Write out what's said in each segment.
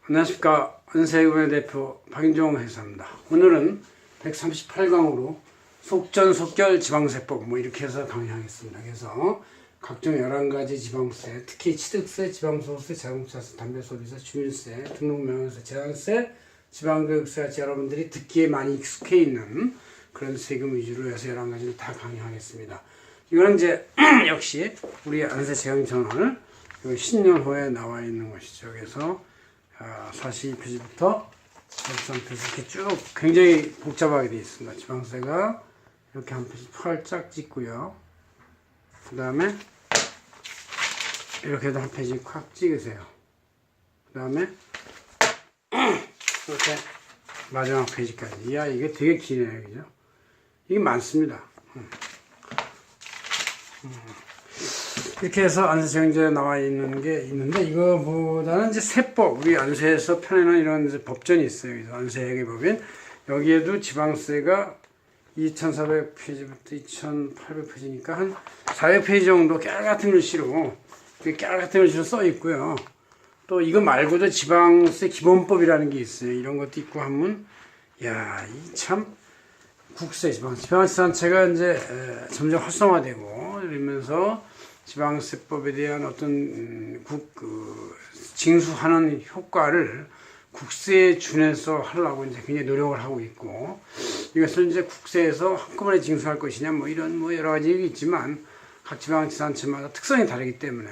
안녕하십니까. 안세금의 대표 박인종 회사입니다. 오늘은 138강으로 속전속결 지방세법 이렇게 해서 강의하겠습니다. 그래서 각종 11가지 지방세, 특히 취득세, 지방소득세, 자동차세, 담배소비세, 주민세, 등록명예세, 재산세, 지방교육세, 여러분들이 듣기에 많이 익숙해 있는 그런 세금 위주로 해서 11가지를 다 강의하겠습니다. 이거는 이제 역시 우리 안세재경전을 10년 후에 나와 있는 것이죠. 그래서 42페이지부터 43페이지 이렇게 쭉 굉장히 복잡하게 되어 있습니다. 지방세가 이렇게 한 페이지 활짝 찍고요. 그 다음에 이렇게도 한 페이지 콱 찍으세요. 그 다음에 이렇게 마지막 페이지까지. 이야, 이게 되게 기네요. 그죠? 이게 많습니다. 이렇게 해서 안세정제에 나와 있는 게 있는데, 이거보다는 이제 세법, 우리 안세에서 펴내는 이런 이제 법전이 있어요. 그래서 안세회계법인. 여기에도 지방세가 2400페이지부터 2800페이지니까 한 400페이지 정도 깨알같은 글씨로 써 있고요. 또 이거 말고도 지방세 기본법이라는 게 있어요. 이런 것도 있고 하면, 야, 이 참, 국세, 지방세단체가 이제 점점 활성화되고, 이러면서 지방세법에 대한 어떤 징수하는 효과를 국세에 준해서 하려고 이제 굉장히 노력을 하고 있고, 이것을 이제 국세에서 한꺼번에 징수할 것이냐, 이런 여러 가지 얘기 있지만, 각 지방자치단체마다 특성이 다르기 때문에,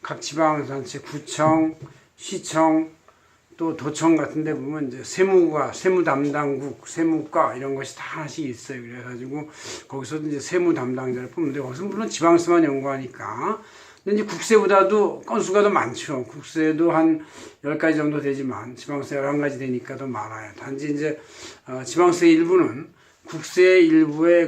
각 지방자치단체 구청, 시청, 또 도청 같은 데 보면 이제 세무 담당국, 세무과 이런 것이 다 하나씩 있어요. 그래가지고 거기서도 이제 세무 담당자를 뽑는데, 거기서 물론 지방세만 연구하니까. 근데 이제 국세보다도 건수가 더 많죠. 국세도 한 10가지 정도 되지만 지방세 11가지 되니까 더 많아요. 단지 이제 지방세 일부는 국세 일부에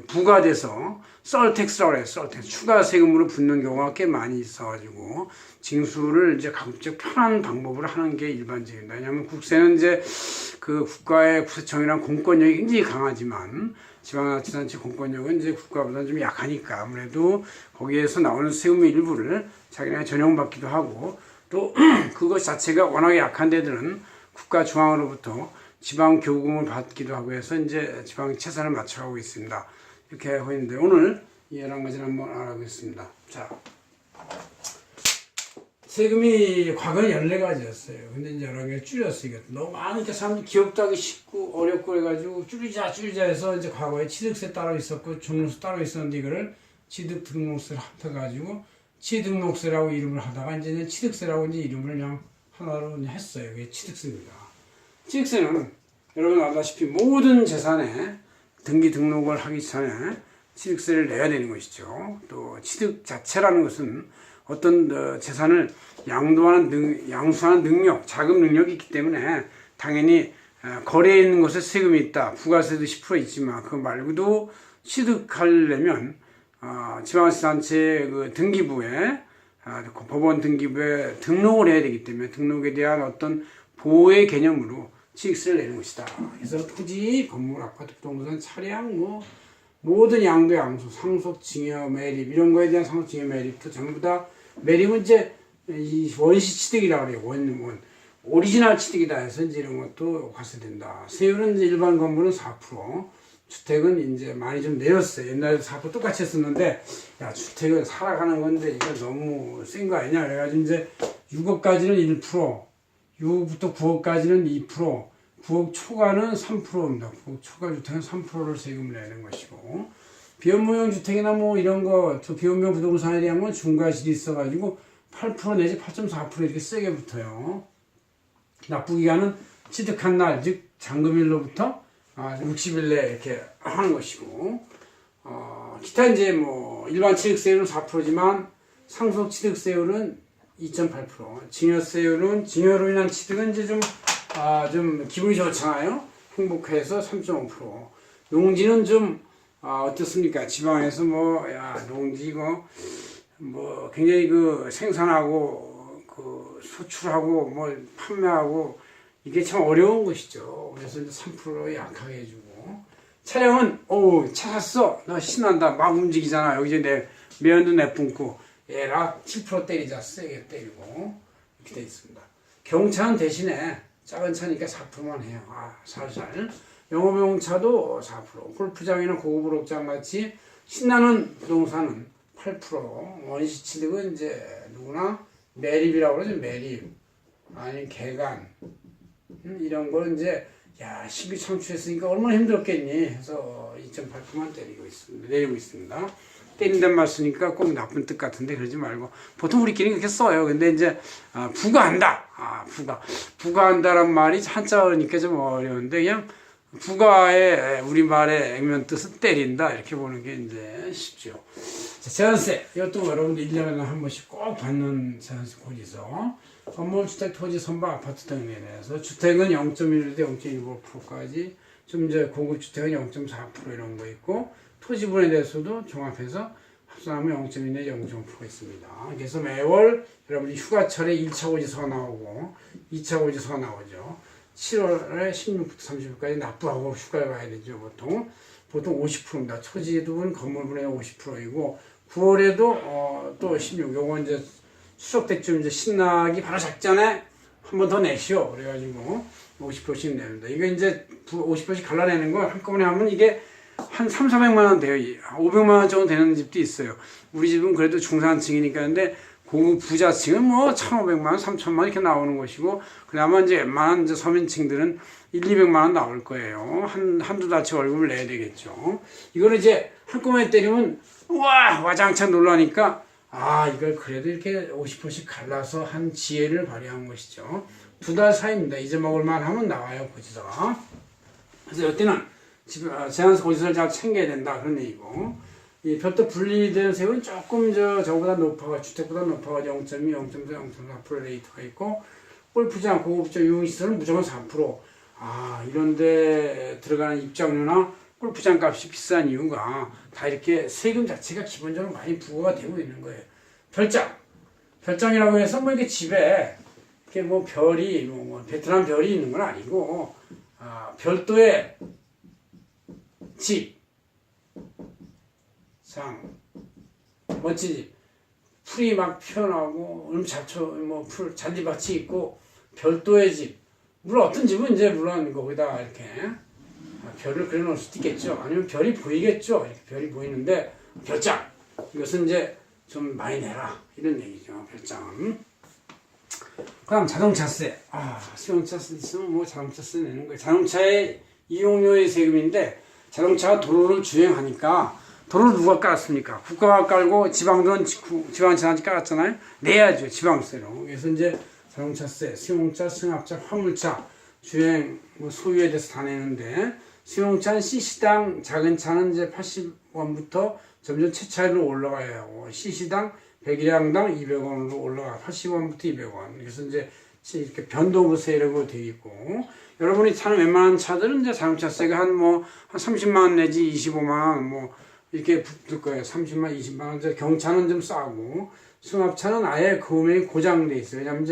부과돼서 썰택스라고 해요. 썰택스. 추가 세금으로 붙는 경우가 꽤 많이 있어가지고 징수를 이제 가급적 편한 방법으로 하는 게 일반적입니다. 왜냐하면 국세는 이제 그 국가의 국세청이랑 공권력이 굉장히 강하지만 지방자치단체 공권력은 이제 국가보다는 좀 약하니까 아무래도 거기에서 나오는 세금의 일부를 자기네가 전용받기도 하고, 또 그것 자체가 워낙에 약한 데들은 국가 중앙으로부터 지방 교부금을 받기도 하고 해서 이제 지방 채산을 맞춰가고 있습니다. 이렇게 하고 있는데, 오늘 이 11가지를 한번 알아보겠습니다. 자, 세금이 과거는 14가지였어요. 근데 이제 여러 개 줄였어요. 너무 많으니까 사람들이 기억도 하기 쉽고 어렵고 해가지고 줄이자 해서 이제 과거에 취득세 따로 있었고 종료세 따로 있었는데, 이거를 취득 등록세를 합해가지고 취등록세라고 이름을 하다가 이제 취득세라고 이제 이름을 그냥 하나로 했어요. 그게 취득세입니다. 취득세는 여러분 알다시피 모든 재산에 등기 등록을 하기 전에 취득세를 내야 되는 것이죠. 또 취득 자체라는 것은 어떤 재산을 양수하는 능력, 자금 능력이 있기 때문에 당연히 거래에 있는 것에 세금이 있다. 부가세도 10% 있지만 그거 말고도 취득하려면 지방자치단체 등기부에 법원 등기부에 등록을 해야 되기 때문에 등록에 대한 어떤 보호의 개념으로 취득세를 내는 것이다. 그래서 토지, 건물, 아파트, 부동산, 차량, 모든 양도, 양수, 상속, 증여, 매립 이런 거에 대한 상속, 증여, 매립도 전부 다, 매립은 이제 이 원시 취득이라고 그래요. 오리지널 취득이다 해서 이제 이런 것도 과세된다. 세율은 이제 일반 건물은 4%, 주택은 이제 많이 좀 내렸어요. 옛날에도 4% 똑같이 했었는데, 야, 주택은 살아가는 건데 이거 너무 센 거 아니냐. 그래가지고 이제 6억까지는 1%, 6억부터 9억까지는 2%, 9억 초과는 3%입니다. 9억 초과 주택은 3%를 세금을 내는 것이고, 비현무형 주택이나 이런 거, 비현무형 부동산에 대한 건 중과실이 있어가지고 8% 내지 8.4% 이렇게 세게 붙어요. 납부기간은 취득한 날, 즉 잔금일로부터 60일 내에 이렇게 하는 것이고, 기타 이제 일반 취득세율은 4%지만 상속 취득세율은 2.8%, 증여세율은 증여로 인한 취득은 이제 좀 기분이 좋잖아요. 행복해서 3.5%. 농지는 좀 어떻습니까? 지방에서 농지 이거 굉장히 생산하고 수출하고 판매하고 이게 참 어려운 것이죠. 그래서 이제 3%로 약하게 해주고, 차량은 차 샀어, 나 신난다, 막 움직이잖아. 여기 이제 매연도 내뿜고 얘라 7% 때리자, 세게 때리고 이렇게 돼 있습니다. 경차는 대신에 작은 차니까 4%만 해요. 살살. 영업용차도 4%. 골프장이나 고급 목장 같이 신나는 부동산은 8%. 원시 취득은 이제 누구나 매립이라고 그러죠. 매립. 아니 개간. 이런 걸 이제 신규 창출했으니까 얼마나 힘들었겠니 해서 2.8%만 내리고 있습니다. 때린단 말 쓰니까 꼭 나쁜 뜻 같은데 그러지 말고 보통 우리끼리 그렇게 써요. 근데 이제 부가한다. 부가한다란 말이 한자어니까 좀 어려운데 그냥 부가의 우리말의 액면 뜻은 때린다 이렇게 보는 게 이제 쉽죠. 자, 제한세 이것도 여러분들 1년에 한 번씩 꼭 받는 제한세 고지서. 건물주택 토지 선박 아파트 등에 대해서 주택은 0.1에서 0.15%까지 좀 이제 고급 주택은 0.4% 이런 거 있고 토지분에 대해서도 종합해서 합산하면 0.1 내지 0.5%가 있습니다. 그래서 매월 여러분이 휴가철에 1차 고지서가 나오고 2차 고지서가 나오죠. 7월에 16부터 30일까지 납부하고 휴가에 가야 되죠. 보통 50%입니다. 토지분 건물분의 50%이고 9월에도 또 16. 요거 이제 추석 때쯤 이제 신나기 바로 작전에 한 번 더 내시오. 그래가지고 50%씩 냅니다. 이거 이제 50%씩 갈라내는 거 한꺼번에 하면 이게 한 300~400만 원 돼요. 500만 원 정도 되는 집도 있어요. 우리 집은 그래도 중산층이니까. 근데 고급 부자층은 뭐 1,500만 원, 3,000만 원 이렇게 나오는 것이고, 그나마 이제 웬만한 이제 서민층들은 200~200만 원 나올 거예요. 한두 달치 월급을 내야 되겠죠. 이거를 이제 한꺼번에 때리면, 우와! 와장창 놀라니까, 이걸 그래도 이렇게 50%씩 갈라서 한 지혜를 발휘한 것이죠. 2달 사이입니다. 잊어먹을만 하면 나와요, 고지서가. 그래서 이때는 제한세 고지서를 잘 챙겨야 된다, 그런 얘기고. 이 별도 분리된 세율은 조금 저보다 높아가, 주택보다 높아가 0.2, 0.4, 0.4% 레이트가 있고, 골프장, 고급적 유흥시설은 무조건 4%. 이런데 들어가는 입장료나 골프장 값이 비싼 이유가 다 이렇게 세금 자체가 기본적으로 많이 부과가 되고 있는 거예요. 별장이라고 해서 뭐 이렇게 집에 이렇게 뭐 별이 베트남 별이 있는 건 아니고 별도의 집, 멋진 집, 풀이 막 피어나고 풀 잔디밭이 있고 별도의 집. 물론 어떤 집은 이제 물론 거기다 이렇게 별을 그려놓을 수도 있겠죠. 아니면 별이 보이겠죠. 이렇게 별이 보이는데 별장 이것은 이제 좀 많이 내라 이런 얘기죠. 별장은. 그다음 자동차세. 수용차세 있으면 뭐 자동차세 내는 거예요. 자동차의 이용료의 세금인데 자동차가 도로를 주행하니까 도로를 누가 깔았습니까? 국가가 깔고 지방들은 지방차한테 깔았잖아요. 내야죠. 지방세로. 그래서 이제 자동차세, 승용차, 승합차, 화물차, 주행 소유에 대해서 다 내는데 승용차는 CC당 작은 차는 이제 80원부터 점점 채차율로 올라가요. CC당 100일량당 200원으로 올라가 80원부터 200원. 그래서 이제 이렇게 변동세라고 되어 있고 여러분이 타는 웬만한 차들은 이제 자동차세가 한 30만 원 내지 25만 원 이렇게 붙을 거예요. 30만, 20만 원. 경차는 좀 싸고 승합차는 아예 금액이 고정돼 있어요. 왜냐면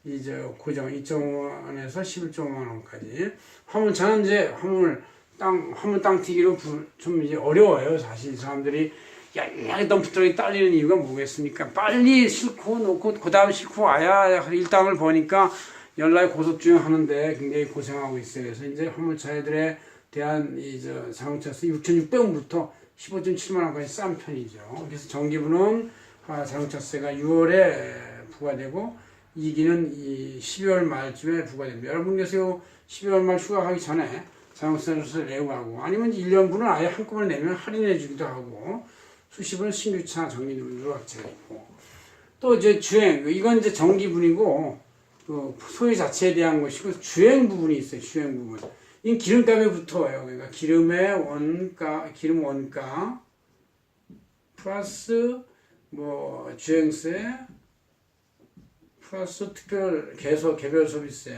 이제 고정 2.5원에서 11.5만 원까지. 화물차는 이제 화물 땅 튀기로 좀 이제 어려워요. 사실 사람들이 양양에 덤프트럭이 딸리는 이유가 뭐겠습니까? 빨리 싣고 놓고 그 다음 싣고 와야 일당을 버니까 연락에 고속주행 하는데 굉장히 고생하고 있어요. 그래서 이제 화물차들에 대한 자동차세 6,600원부터 15.7만 원까지 싼 편이죠. 그래서 정기부는 자동차세가 6월에 부과되고 2기는 12월 말쯤에 부과됩니다. 여러분께서 12월 말 휴가하기 전에 자동차세를 내고 가고 아니면 1년분은 아예 한꺼번에 내면 할인해 주기도 하고 수십은 신규차 정기분으로 합체가 있고 또 이제 주행 이건 이제 정기분이고 소유 자체에 대한 것이고 주행 부분이 있어요. 주행 부분. 이 기름값에 붙어요. 그러니까 기름 원가 플러스 주행세 플러스 특별 개별 소비세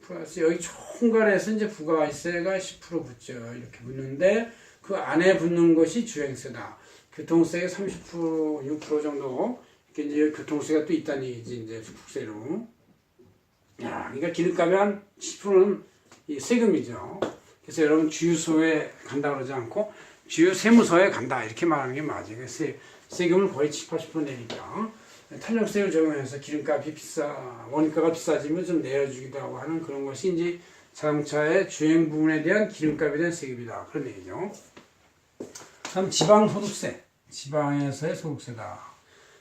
플러스 여기 총괄해서 이제 부가세가 10% 붙죠. 이렇게 붙는데 그 안에 붙는 것이 주행세다. 교통세가 30%, 6% 정도 이렇게 이제 교통세가 또 있다는 얘기지 이제 국세로. 그러니까 기름값의 한 10%는 이 세금이죠. 그래서 여러분 주유소에 간다 그러지 않고 주유세무서에 간다 이렇게 말하는 게 맞아요. 세금을 거의 70~80% 내니까. 탄력세를 적용해서 기름값이 원가가 비싸지면 좀 내려주기도 하고 하는 그런 것이 이제 자동차의 주행 부분에 대한 기름값에 대한 세금이다. 그런 얘기죠. 다음 지방소득세. 지방에서의 소득세다.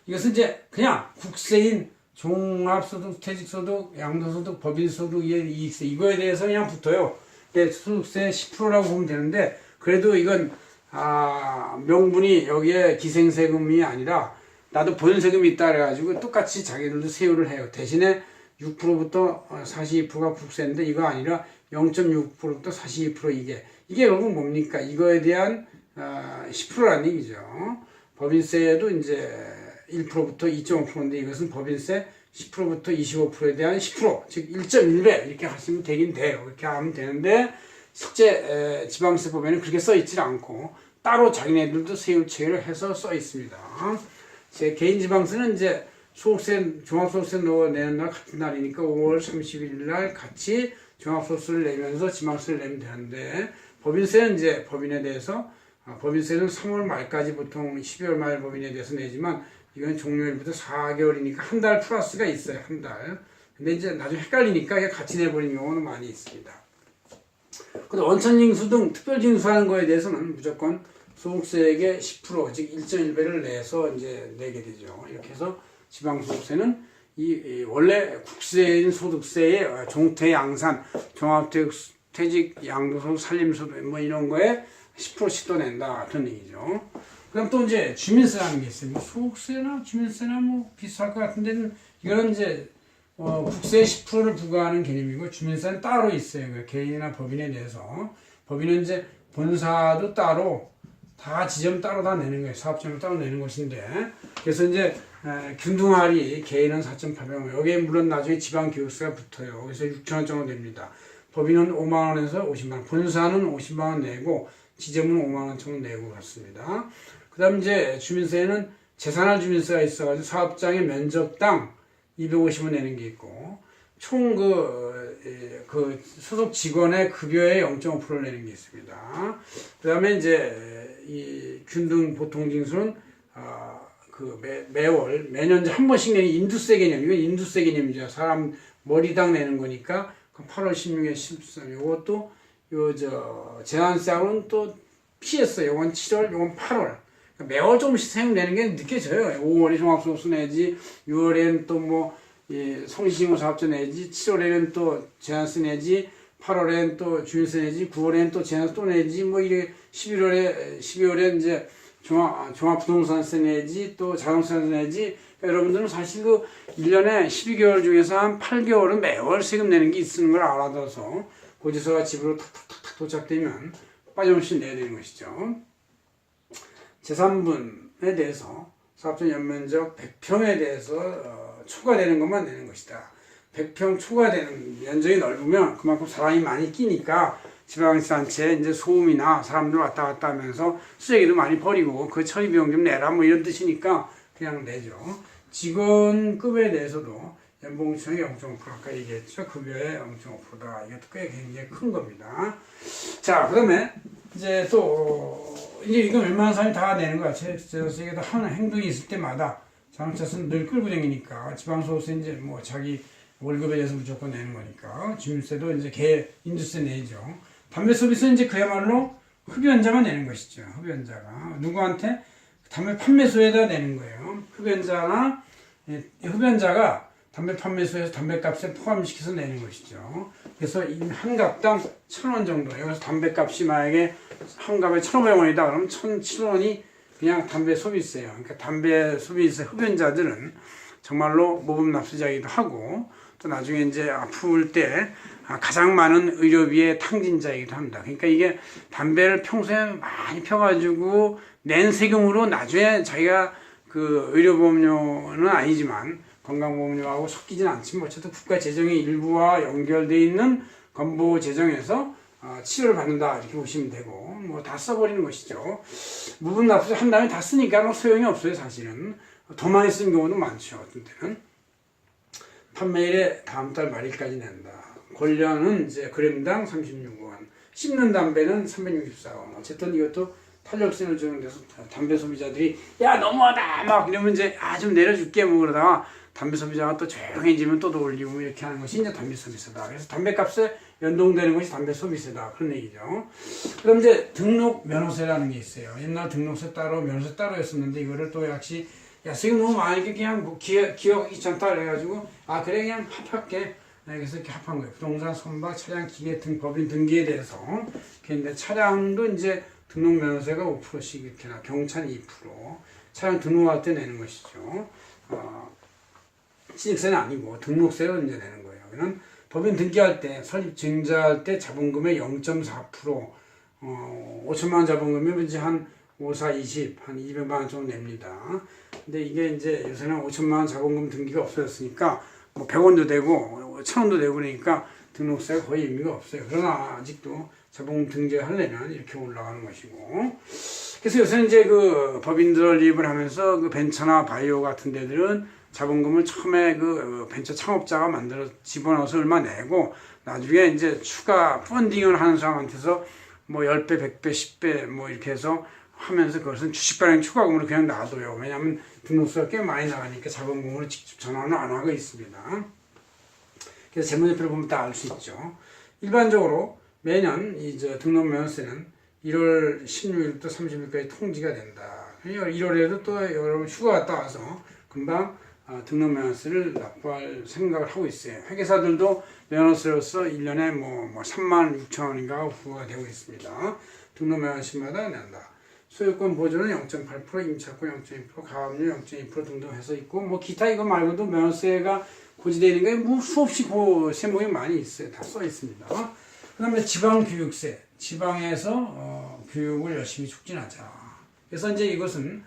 이것은 이제 그냥 국세인 종합소득, 퇴직소득, 양도소득, 법인소득, 이익세 이거에 대해서 그냥 붙어요. 소득세 10%라고 보면 되는데 그래도 이건 명분이 여기에 기생세금이 아니라 나도 본세금이 있다 그래가지고 똑같이 자기들도 세율을 해요. 대신에 6%부터 42%가 국세인데 이거 아니라 0.6%부터 42% 이게 결국 뭡니까? 이거에 대한 10%라는 얘기죠. 법인세도 이제 1%부터 2.5%인데 이것은 법인세 10%부터 25%에 대한 10%, 즉 1.1배 이렇게 하시면 되긴 돼요. 이렇게 하면 되는데 실제 지방세법에는 그렇게 써 있지 않고 따로 자기네들도 세율 체계를 해서 써 있습니다. 제 개인 지방세는 이제 소득세, 종합소득세 내는 날 같은 날이니까 5월 31일 날 같이 종합소득세를 내면서 지방세를 내면 되는데 법인세는 이제 법인에 대해서 법인세는 3월 말까지 보통 12월 말 법인에 대해서 내지만 이건 종료일부터 4개월이니까 한 달 플러스가 있어요. 한 달. 근데 이제 나중에 헷갈리니까 그냥 같이 내버리는 경우는 많이 있습니다. 근데 원천징수 등 특별징수하는 거에 대해서는 무조건 소득세액의 10%, 즉 1.1배를 내서 이제 내게 되죠. 이렇게 해서 지방소득세는 원래 국세인 소득세의 종퇴양산, 종합퇴직, 양도소득, 살림소득 뭐 이런 거에 10%씩 더 낸다 그런 얘기죠. 그다음 또 이제 주민세라는 게 있어요. 소득세나 주민세나 뭐 비슷할 것 같은데 이거는 이제 국세 10%를 부과하는 개념이고 주민세는 따로 있어요. 개인이나 법인에 대해서 법인은 이제 본사도 따로 다 지점 따로 다 내는 거예요. 사업장을 따로 내는 것인데 그래서 이제 균등하리 개인은 4,800원 여기에 물론 나중에 지방교육세가 붙어요. 그래서 6,000원 정도 됩니다. 법인은 5만원에서 50만원, 본사는 50만원 내고 지점은 5만원 정도 내고 그렇습니다. 그 다음 이제 주민세는 재산할 주민세가 있어가지고 사업장의 면적당 250원 내는 게 있고 총 그 소속 직원의 급여의 0.5%를 내는 게 있습니다. 그 다음에 이제 이 균등 보통징수는 매년 한 번씩 내는 인두세 개념, 이건 인두세 개념이죠. 사람 머리당 내는 거니까 8월 16일 13일 이것도 제한세하고는 또 피했어요. 이건 7월, 이건 8월. 매월 조금씩 세금 내는 게 느껴져요. 5월에 종합소득세 내지, 6월에는 또 성시신고 사업자 내지, 7월에는 또 제한세 내지, 8월에는 또 주민세 내지, 9월에는 또 제한세 또 내지, 이게 12월에 이제 종합부동산세 내지, 또 자동차세 내지, 여러분들은 사실 1년에 12개월 중에서 한 8개월은 매월 세금 내는 게 있는 걸 알아둬서 고지서가 집으로 탁탁탁 도착되면 빠짐없이 내야 되는 것이죠. 제3분에 대해서 사업장 연면적 100평에 대해서 초과되는 것만 내는 것이다. 100평 초과되는 면적이 넓으면 그만큼 사람이 많이 끼니까 지방자치단체에 이제 소음이나 사람들 왔다 갔다 하면서 쓰레기도 많이 버리고 그 처리 비용 좀 내라 이런 뜻이니까 그냥 내죠. 직원급에 대해서도 연봉수당이 0.5% 아까 얘기했죠. 급여의 0.5%다. 이것도 꽤 굉장히 큰 겁니다. 자, 그 다음에 이제 이제 이건 웬만한 사람이 다 내는 거야. 제도세계도 하는 행동이 있을 때마다 자동차세는 늘 끌고 다니니까 지방소득세 이제 자기 월급에 대해서 무조건 내는 거니까 주민세도 이제 인두세 내죠. 담배 소비세는 이제 그야말로 흡연자만 내는 것이죠. 흡연자가 누구한테 담배 판매소에다 내는 거예요. 흡연자가 담배 판매소에서 담배값에 포함시켜서 내는 것이죠. 그래서 한 갑당 1,000원 정도. 여기서 담배값이 만약에 한 갑에 1,500원이다. 그러면 1,700원이 그냥 담배 소비세예요. 그러니까 담배 소비세 흡연자들은 정말로 모범 납세자이기도 하고 또 나중에 이제 아플 때 가장 많은 의료비의 탕진자이기도 합니다. 그러니까 이게 담배를 평소에 많이 펴가지고 낸 세금으로 나중에 자기가 의료보험료는 아니지만 건강보험료하고 섞이진 않지만 어쨌든 국가 재정의 일부와 연결되어 있는 건보 재정에서 치료를 받는다 이렇게 보시면 되고 다 써버리는 것이죠. 무분 납세 한 다음에 다 쓰니까 소용이 없어요. 사실은 더 많이 쓰는 경우도 많죠. 어떤 때는 판매일에 다음 달 말일까지 낸다. 권량은 이제 그램당 36원, 씹는 담배는 364원. 어쨌든 이것도 탄력성을 주는 데서 담배 소비자들이 야 너무하다 막 이러면 이제 좀 내려줄게 뭐 그러다가 담배 소비자가 또 조용해지면 또 올리고 이렇게 하는 것이 이제 담배 서비스다. 그래서 담배값에 연동되는 것이 담배 소비세다 그런 얘기죠. 그럼 이제 등록 면허세라는 게 있어요. 옛날 등록세 따로 면허세 따로였었는데 이거를 또 역시 야 세금 너무 많으니까 그냥 뭐 기억 귀찮다 그래가지고 그래 그냥 합할게. 그래서 이렇게 합한 거예요. 부동산 선박 차량 기계 등 법인 등기에 대해서. 근데 차량도 이제 등록 면허세가 5%씩 이렇게 나 경차는 2%. 차량 등록할 때 내는 것이죠. 취득세는 아니고 등록세로 이제 내는 거예요. 그는 법인 등기할 때 설립 증자할 때 자본금의 0.4% 5천만 원 자본금이면 이제 한 5, 4, 20, 한 200만 원 정도 냅니다. 근데 이게 이제 요새는 5천만 원 자본금 등기가 없어졌으니까 뭐 100원도 되고 1000원도 되고 그러니까 등록세가 거의 의미가 없어요. 그러나 아직도 자본금 등재하려면 이렇게 올라가는 것이고. 그래서 요새는 이제 그 법인들 리입을 하면서 그 벤처나 바이오 같은 데들은 자본금을 처음에 그 벤처 창업자가 만들어 집어넣어서 얼마 내고 나중에 이제 추가 펀딩을 하는 사람한테서 뭐 10배, 100배, 10배 뭐 이렇게 해서 하면서 그것은 주식 발행 추가금으로 그냥 놔둬요. 왜냐하면 등록세가 꽤 많이 나가니까 자본금으로 직접 전환을 안 하고 있습니다. 그래서 재무제표를 보면 다 알 수 있죠. 일반적으로 매년 이제 등록 면허세는 1월 16일부터 30일까지 통지가 된다. 1월에도 또 여러분 휴가 갔다 와서 금방 등록 면허세를 납부할 생각을 하고 있어요. 회계사들도 면허세로서 1년에 뭐 36,000원인가 부과가 되고 있습니다. 등록 면허시마다 낸다. 소유권 보조는 0.8%, 임차권 0.2%, 가압류 0.2% 등등 해서 있고 뭐 기타 이거 말고도 면허세가 고지되는 게 뭐 수없이 세목이 많이 있어요. 다 써 있습니다. 그 다음에 지방교육세, 지방에서 교육을 열심히 촉진하자. 그래서 이제 이것은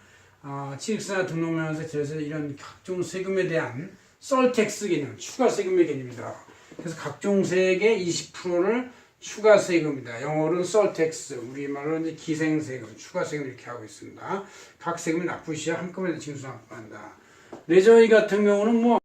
취득세나 등록면허세, 제세 이런 각종 세금에 대한 썰택스 개념, 추가 세금의 개념이다. 그래서 각종 세액의 20%를 추가 세금이다. 영어로는 썰택스, 우리말로 이제 기생세금, 추가 세금 이렇게 하고 있습니다. 각 세금을 납부시야 한꺼번에 징수 납부한다. 레저위 같은 경우는 뭐